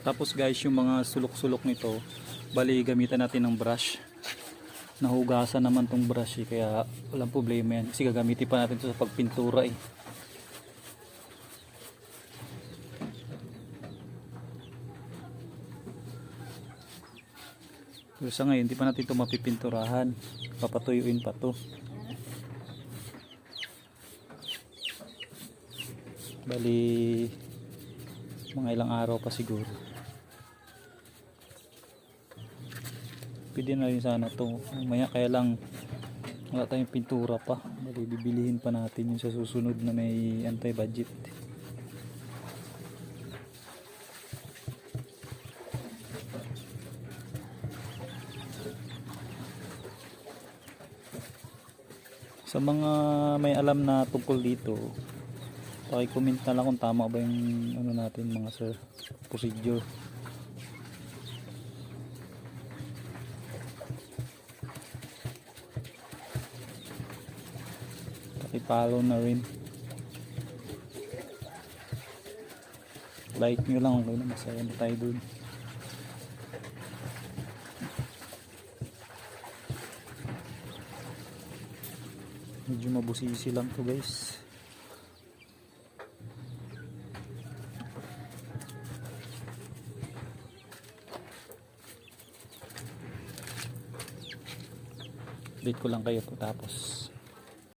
Tapos guys, yung mga sulok-sulok nito, bali gamitan natin ng brush. Nahugasan naman tong brush kaya walang problema yan. Kasi gagamitin pa natin ito sa pagpintura eh. Pero sa ngayon, hindi pa natin ito mapipinturahan. Papatuyuin pa to. Bali, mga ilang araw pa siguro. Pwede na rin sana to mamaya, kaya lang wala tayong pintura pa. Bali bibilihin pa natin yung sa susunod na may anti-budget. Sa mga may alam na tungkol dito, paki-comment na lang kung tama ba yung ano natin mga sir, procedure. I-follow na rin, like nyo lang, okay na, masaya na tayo dun. Medyo mabusisi lang to guys. Update ko lang kayo po tapos